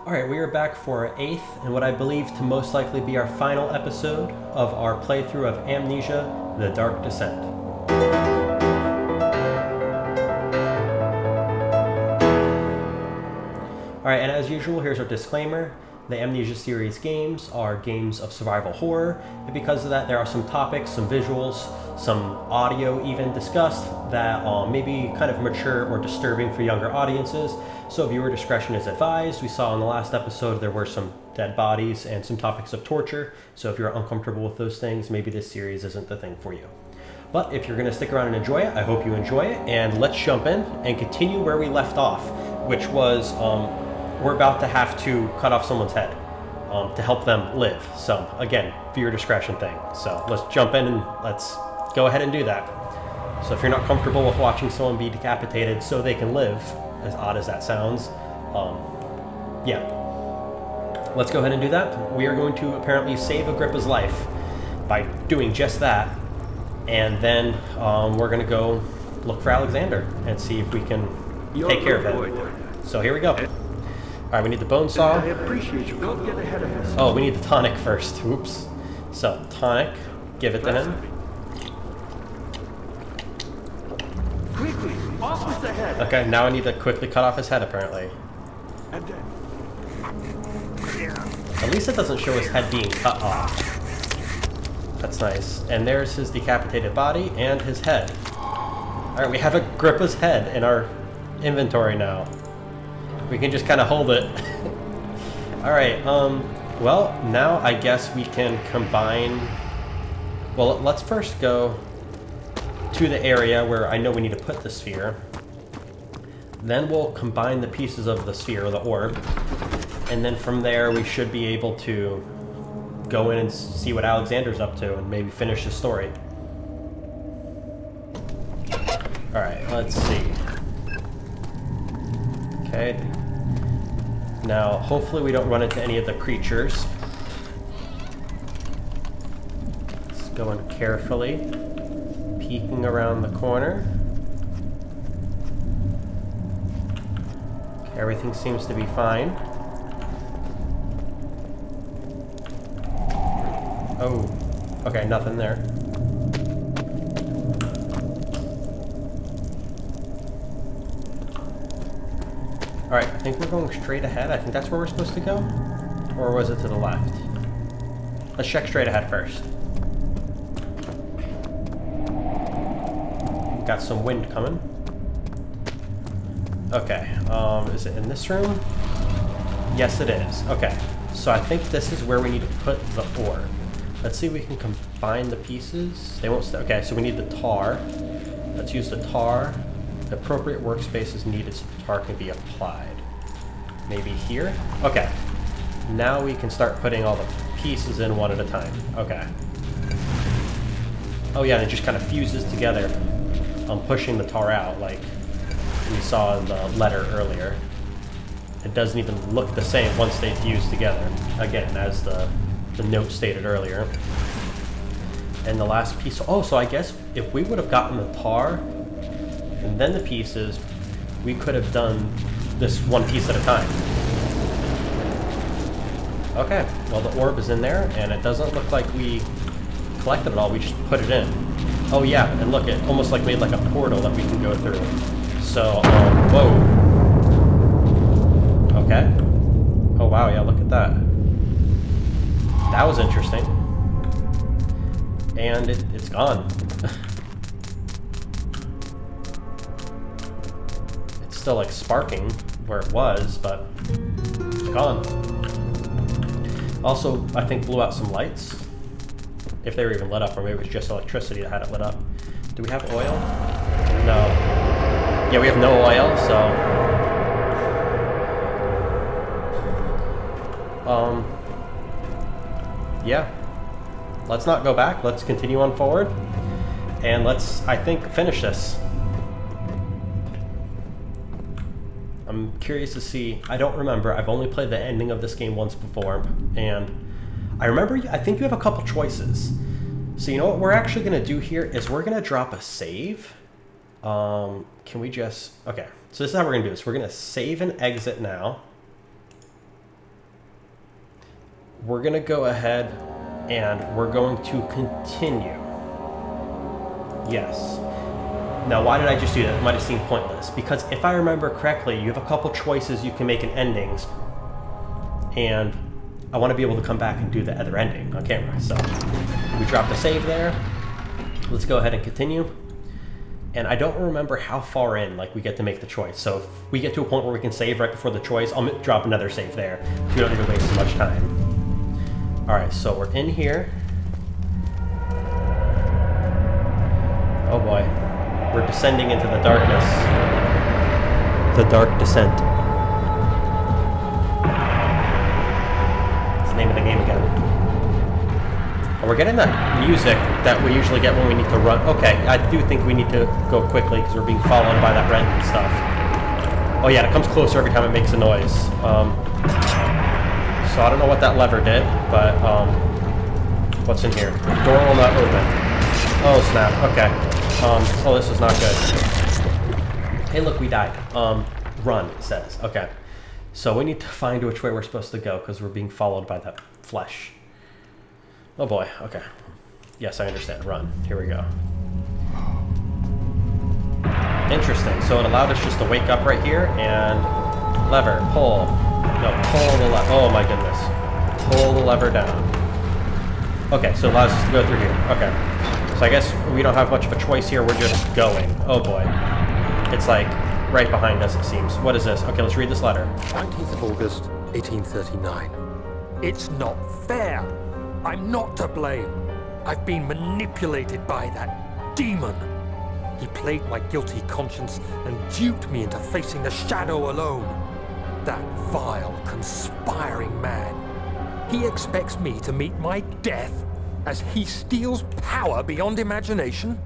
Alright, we are back for our 8th, and what I believe to most likely be our final episode of our playthrough of Amnesia, The Dark Descent. Alright, and as usual, here's our disclaimer. The Amnesia Series Games are games of survival horror, and because of that, there are some topics, some visuals, some audio even discussed that may be kind of mature or disturbing for younger audiences, so viewer discretion is advised. We saw in the last episode there were some dead bodies and some topics of torture, so if you're uncomfortable with those things, maybe this series isn't the thing for you. But if you're going to stick around and enjoy it, I hope you enjoy it, and let's jump in and continue where we left off, which was we're about to have to cut off someone's head to help them live. So again, viewer discretion thing. So let's jump in and let's go ahead and do that. So if you're not comfortable with watching someone be decapitated so they can live, as odd as that sounds, yeah, let's go ahead and do that. We are going to apparently save Agrippa's life by doing just that, and then we're going to go look for Alexander and see if we can take care of him. So here we go. Alright, we need the bone saw. I appreciate you. Don't get ahead of us. Oh, we need the tonic first. Oops. So, tonic. Give it to him. Quickly, off with the head. Okay, now I need to quickly cut off his head, apparently. And then... At least it doesn't show his head being cut off. That's nice. And there's his decapitated body and his head. Alright, we have Agrippa's head in our inventory now. We can just kind of hold it. Alright, well, now I guess we can combine... Well, let's first go to the area where I know we need to put the sphere. Then we'll combine the pieces of the sphere, or the orb. And then from there, we should be able to go in and see what Alexander's up to and maybe finish the story. Alright, let's see. Okay. Now, hopefully we don't run into any of the creatures. Let's go in carefully, peeking around the corner. Okay, everything seems to be fine. Oh, okay, nothing there. Alright, I think we're going straight ahead. I think that's where we're supposed to go. Or was it to the left? Let's check straight ahead first. Got some wind coming. Okay, is it in this room? Yes, it is. Okay, so I think this is where we need to put the orb. Let's see if we can combine the pieces. They won't stay. Okay, so we need the tar. Let's use the tar. The appropriate workspace is needed so the tar can be applied. Maybe here? Okay. Now we can start putting all the pieces in one at a time. Okay. Oh yeah, and it just kind of fuses together. I'm pushing the tar out like we saw in the letter earlier. It doesn't even look the same once they fuse together. Again, as the note stated earlier. And the last piece... Oh, so I guess if we would have gotten the tar... and then the pieces, we could have done this one piece at a time. Okay, well the orb is in there, and it doesn't look like we collected it all, we just put it in. Oh yeah, and look, it almost like made like a portal that we can go through. So, whoa. Okay. Oh wow, yeah, look at that. That was interesting. And it's gone. Still like sparking where it was, but it's gone. Also, I think blew out some lights, if they were even lit up, or maybe it was just electricity that had it lit up. Do we have oil? No. Yeah, we have no oil, so yeah. Let's not go back. Let's continue on forward, and let's, I think, finish this. I'm curious to see. I don't remember. I've only played the ending of this game once before, and I remember, I think you have a couple choices. So you know what we're actually going to do here is we're going to drop a save. Can we just... Okay, so this is how we're going to do this. We're going to save and exit now. we're gonna go ahead and we're going to continue. Yes. Now, why did I just do that? It might have seemed pointless. Because if I remember correctly, you have a couple choices you can make in endings. And I want to be able to come back and do the other ending on camera. So, we dropped a save there. Let's go ahead and continue. And I don't remember how far in, like, we get to make the choice. So, if we get to a point where we can save right before the choice, I'll drop another save there. So we don't need to waste too much time. Alright, so we're in here. Oh boy. We're descending into the darkness. The dark descent. That's the name of the game again. And we're getting that music that we usually get when we need to run. Okay, I do think we need to go quickly because we're being followed by that rent and stuff. Oh yeah, it comes closer every time it makes a noise. So I don't know what that lever did, but what's in here? The door will not open. Oh snap, okay. Oh, this is not good. Hey, look, we died. Run, it says. Okay. So we need to find which way we're supposed to go because we're being followed by that flesh. Oh boy, okay. Yes, I understand. Run. Here we go. Interesting. So it allowed us just to wake up right here and lever, pull. No, pull the lever. Oh my goodness. Pull the lever down. Okay, so it allows us to go through here. Okay. So I guess we don't have much of a choice here. We're just going. Oh boy. It's like right behind us, it seems. What is this? Okay, let's read this letter. 19th of August, 1839. It's not fair. I'm not to blame. I've been manipulated by that demon. He played my guilty conscience and duped me into facing the shadow alone. That vile, conspiring man. He expects me to meet my death as he steals power beyond imagination?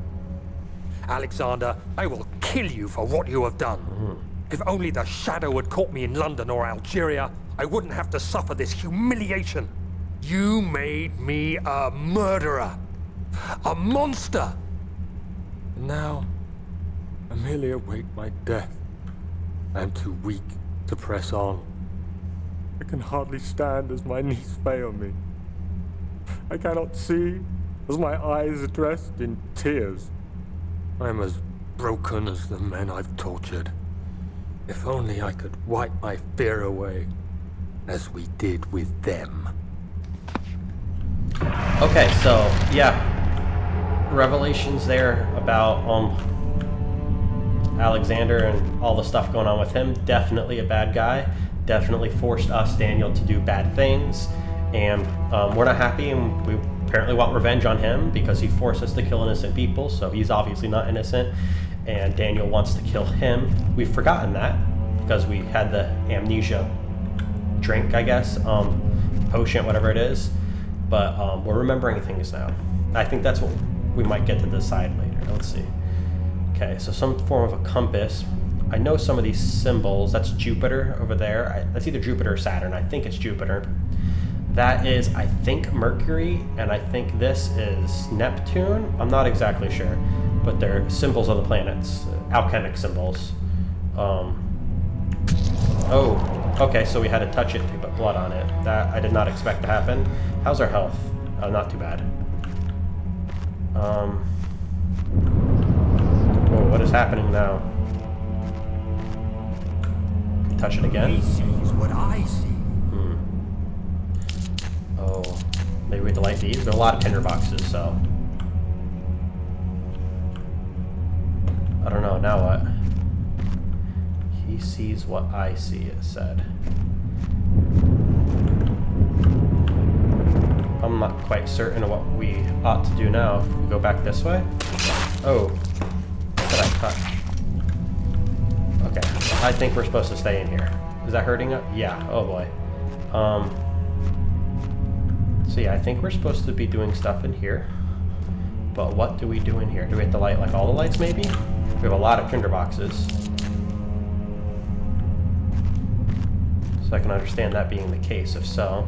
Alexander, I will kill you for what you have done. If only the shadow had caught me in London or Algeria, I wouldn't have to suffer this humiliation. You made me a murderer. A monster. And now, I merely await my death. I am too weak to press on. I can hardly stand as my knees fail me. I cannot see as my eyes are dressed in tears. I am as broken as the men I've tortured. If only I could wipe my fear away, as we did with them. Okay, so yeah, revelations there about Alexander and all the stuff going on with him. Definitely a bad guy. Definitely forced us, Daniel, to do bad things, and we're not happy, and we apparently want revenge on him because he forced us to kill innocent people. So he's obviously not innocent, and Daniel wants to kill him. We've forgotten that because we had the amnesia drink, I guess, potion, whatever it is. But we're remembering things now. I think that's what we might get to decide later. Let's see. Okay, so some form of a compass. I know some of these symbols. That's Jupiter over there. That's either Jupiter or Saturn. I think it's Jupiter. That is, I think, Mercury, and I think this is Neptune. I'm not exactly sure, but they're symbols of the planets, alchemic symbols. Oh, okay, so we had to touch it to put blood on it. That I did not expect to happen. How's our health? Not too bad. Whoa, what is happening now? Touch it again. He sees what I see. Oh, maybe we have to light these. There are a lot of tinder boxes, so I don't know. Now what? He sees what I see, it said. I'm not quite certain of what we ought to do now. We go back this way? Oh, what did I touch? Okay, I think we're supposed to stay in here. Is that hurting us? Yeah, oh boy. So yeah, I think we're supposed to be doing stuff in here. But what do we do in here? Do we have to light like all the lights maybe? We have a lot of tinder boxes. So I can understand that being the case, if so.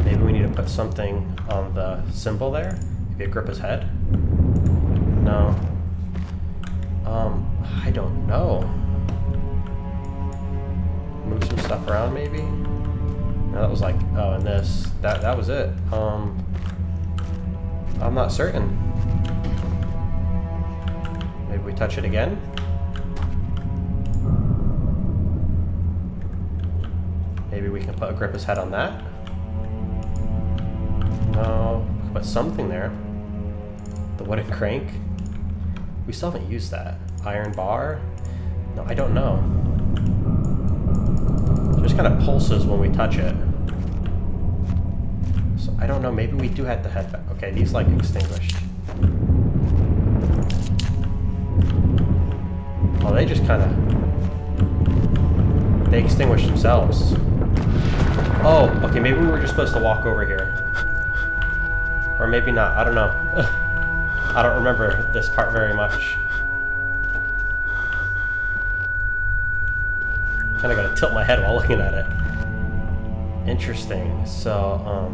Maybe we need to put something on the symbol there. Maybe Agrippa's head? No. I don't know. walk around maybe? No, that was like, oh, and this. That was it. I'm not certain. Maybe we touch it again? Maybe we can put Agrippa's head on that? No, we can put something there. The wooden crank? We still haven't used that. Iron bar? No, I don't know. It just kind of pulses when we touch it. So I don't know, maybe we do have the head back. Okay, these like extinguished. Oh, they just kind of... They extinguished themselves. Oh, okay, maybe we were just supposed to walk over here. Or maybe not, I don't know. I don't remember this part very much. Kinda gotta tilt my head while looking at it. Interesting, so,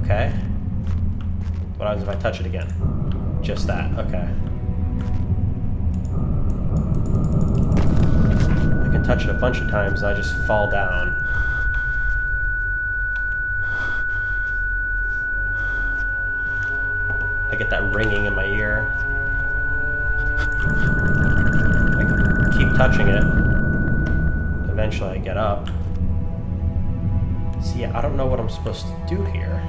okay. What happens if I touch it again? Just that, okay. I can touch it a bunch of times and I just fall down. I get that ringing in my ear. I keep touching it. Eventually I get up. See, I don't know what I'm supposed to do here.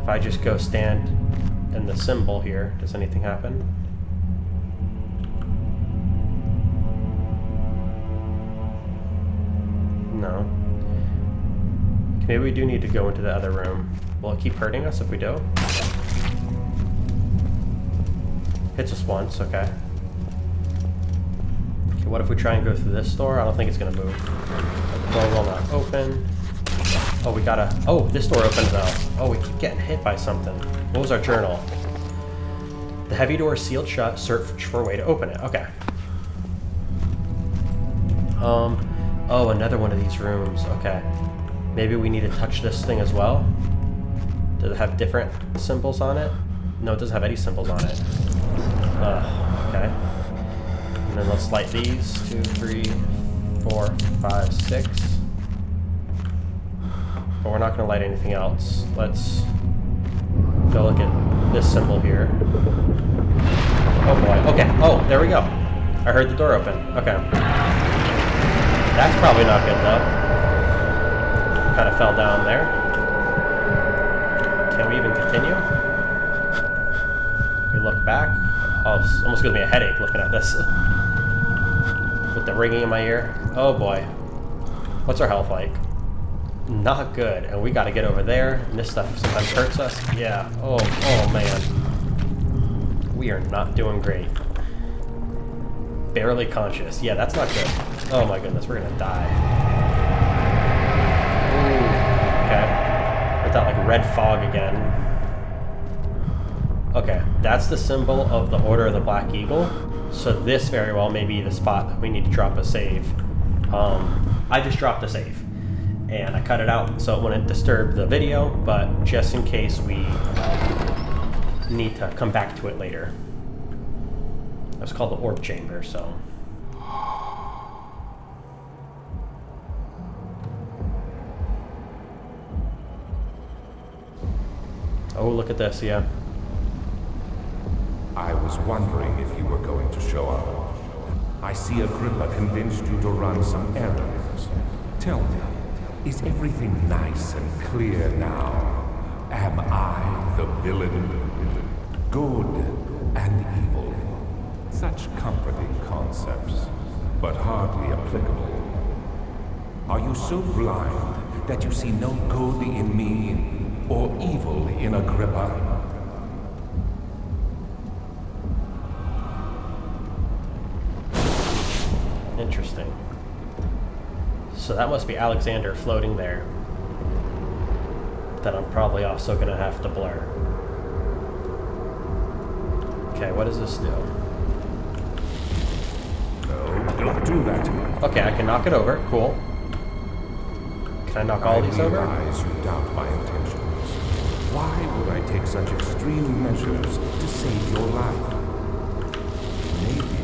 If I just go stand in the symbol here, does anything happen? No. Maybe we do need to go into the other room. Will it keep hurting us if we do? Hits us once, okay. Okay, what if we try and go through this door? I don't think it's gonna move. The door will not open. Oh, we gotta... Oh, this door opened though. Oh, we keep getting hit by something. What was our journal? The heavy door is sealed shut. Search for a way to open it. Okay. Oh, another one of these rooms. Okay. Maybe we need to touch this thing as well? Does it have different symbols on it? No, it doesn't have any symbols on it. Okay. And then let's light these. 2, 3, 4, 5, 6. But we're not going to light anything else. Let's go look at this symbol here. Oh boy. Okay. Oh, there we go. I heard the door open. Okay. That's probably not good though. Kind of fell down there. Can we even continue? We look back. Oh, it almost gives me a headache looking at this. With the ringing in my ear. Oh boy. What's our health like? Not good. And we gotta get over there. And this stuff sometimes hurts us. Yeah. Oh man. We are not doing great. Barely conscious. Yeah, that's not good. Oh my goodness, we're gonna die. Ooh, okay. With that like red fog again. Okay, that's the symbol of the Order of the Black Eagle. So this very well may be the spot that we need to drop a save. I just dropped a save. And I cut it out so it wouldn't disturb the video, but just in case we need to come back to it later. It's called the Orb Chamber, so... Oh, look at this, yeah. I was wondering if you were going to show up. I see Agrippa convinced you to run some errands. Tell me, is everything nice and clear now? Am I the villain? Good and evil. Such comforting concepts, but hardly applicable. Are you so blind that you see no good in me or evil in Agrippa? Interesting. So that must be Alexander floating there. That I'm probably also going to have to blur. Okay, what does this do? No, don't do that. Okay, I can knock it over. Cool. Can I knock all these over? I realize you doubt my intentions. Why would I take such extreme measures to save your life? Maybe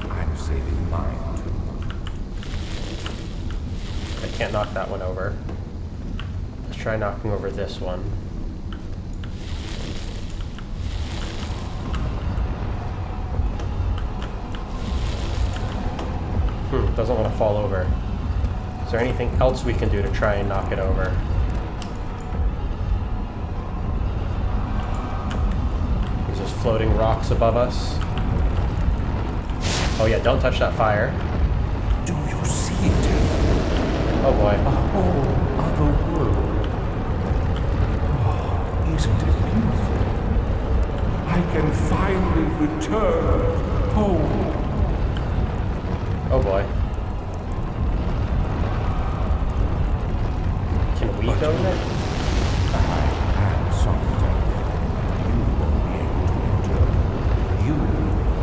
I'm saving mine too. can't knock that one over. Let's try knocking over this one. Doesn't want to fall over. Is there anything else we can do to try and knock it over? There's just floating rocks above us. Oh yeah, don't touch that fire. Do you see it? Oh boy. A whole other world. Oh, isn't it beautiful? I can finally return home. Oh boy. Can we go there? I am sorry. You won't be able to enter. You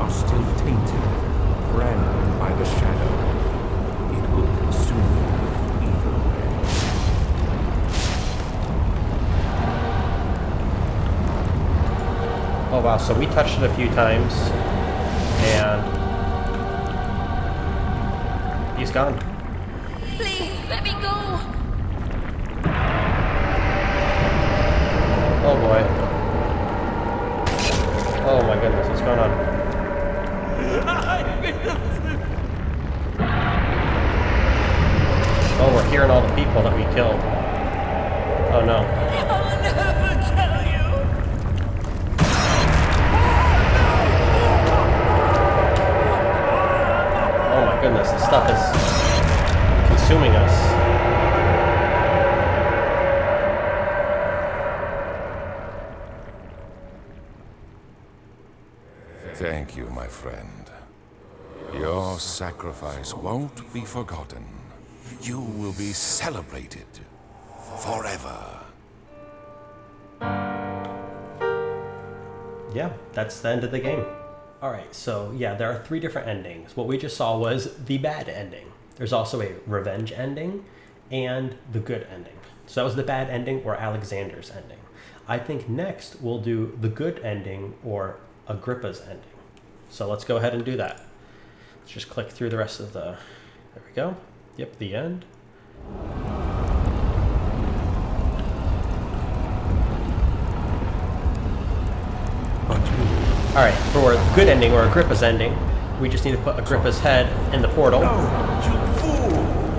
are still tainted, branded by the shadow. It will consume you either way. Oh wow, so we touched it a few times, and he's gone. Please, let me go. Oh boy. Oh my goodness, what's going on? Oh, we're hearing all the people that we killed. Oh no. I'll never tell you. Oh my goodness, this stuff is consuming us. Thank you, my friend. Your sacrifice won't be forgotten. You will be celebrated forever. Yeah, that's the end of the game. Alright, so yeah, there are 3 different endings. What we just saw was the bad ending. There's also a revenge ending and the good ending. So that was the bad ending or Alexander's ending. I think next we'll do the good ending or Agrippa's ending. So let's go ahead and do that. Let's just click through the rest of the... There we go. Yep, the end. Alright, for the good ending or Agrippa's ending, we just need to put Agrippa's head in the portal. No, you fool!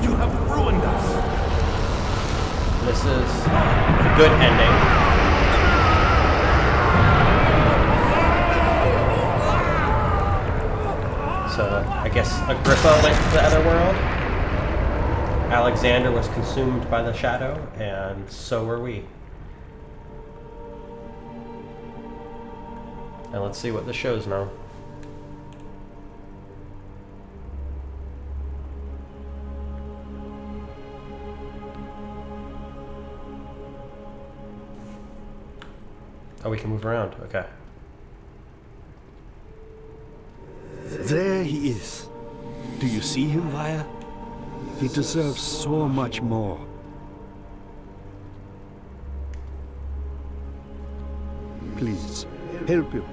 You have ruined us! This is the good ending. So I guess Agrippa went to the other world. Alexander was consumed by the shadow, and so were we. And let's see what this shows now. Oh, we can move around. Okay. There he is. Do you see him, Vaya? He deserves so much more. Please, help him.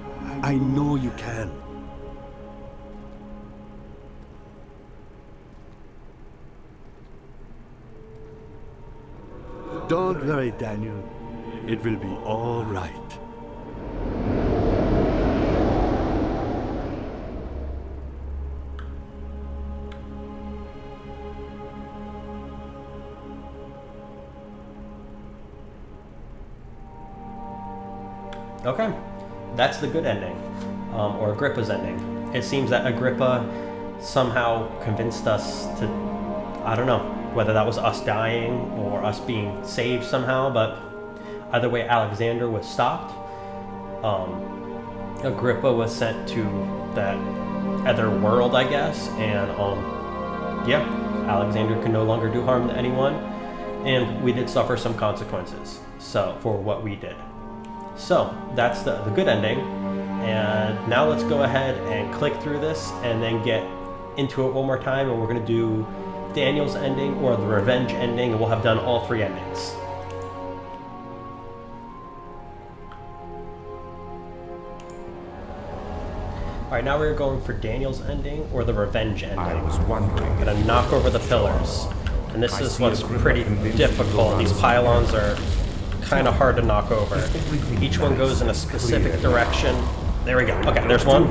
I know you can. Don't worry, Daniel. It will be all right. Okay, that's the good ending, or Agrippa's ending. It seems that Agrippa somehow convinced us to, I don't know, whether that was us dying or us being saved somehow, but either way, Alexander was stopped. Agrippa was sent to that other world, I guess, and yeah, Alexander could no longer do harm to anyone, and we did suffer some consequences for what we did. So that's the good ending, and now let's go ahead and click through this and then get into it one more time, and we're going to do Daniel's ending or the revenge ending, and we'll have done all 3 endings. Alright, now we're going for Daniel's ending or the revenge ending. I was wondering. I'm going to knock over the pillars. And this is what's pretty difficult. These pylons are kind of hard to knock over. Each one goes in a specific direction. There we go. Okay, there's one.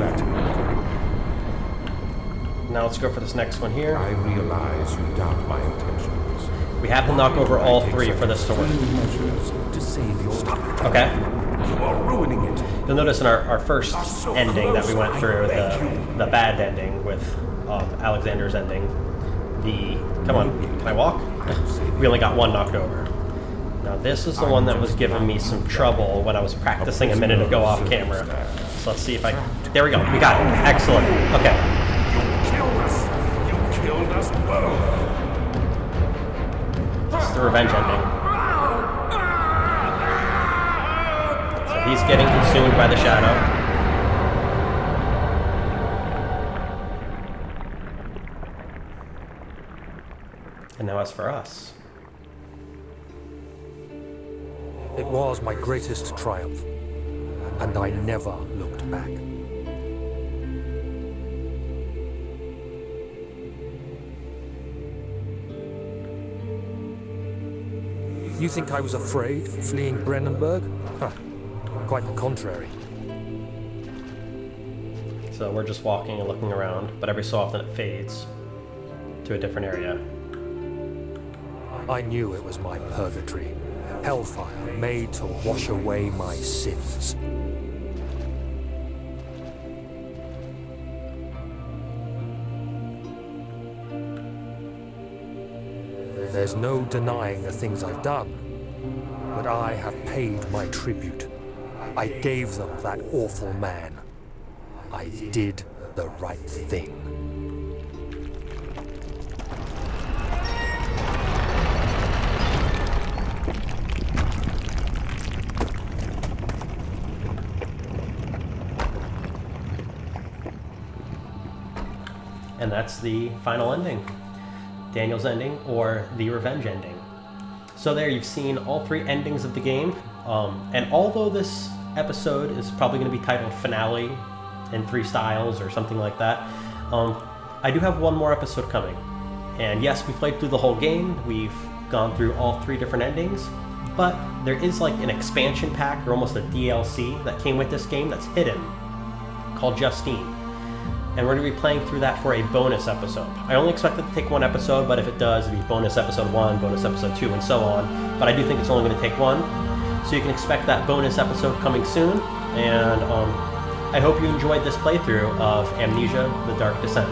Now let's go for this next one here. I realize you doubt my intentions. We have to knock over all three for this to work. To save your stop. Okay. You are ruining it. You'll notice in our first ending that we went through, the bad ending with Alexander's ending, come on, can I walk? We only got one knocked over. Now this is the one that was giving me some trouble when I was practicing a minute ago off camera. So let's see if there we go, we got it, excellent, okay. You killed us both. This is the revenge ending. So he's getting consumed by the shadow. And now as for us. It was my greatest triumph, and I never looked back. You think I was afraid fleeing Brennenburg? Huh. Quite the contrary. So we're just walking and looking around, but every so often it fades to a different area. I knew it was my purgatory, hellfire made to wash away my sins. There's no denying the things I've done, but I have paid my tribute. I gave them that awful man. I did the right thing. And that's the final ending. Daniel's ending, or the revenge ending. So there you've seen all three endings of the game. And although this episode is probably going to be titled Finale in 3 styles or something like that, I do have one more episode coming. And yes, we played through the whole game. We've gone through all 3 different endings. But there is like an expansion pack, or almost a DLC, that came with this game that's hidden, called Justine. And we're going to be playing through that for a bonus episode. I only expect it to take 1 episode, but if it does, it'll be bonus episode 1, bonus episode 2, and so on. But I do think it's only going to take 1. So you can expect that bonus episode coming soon. And I hope you enjoyed this playthrough of Amnesia: The Dark Descent.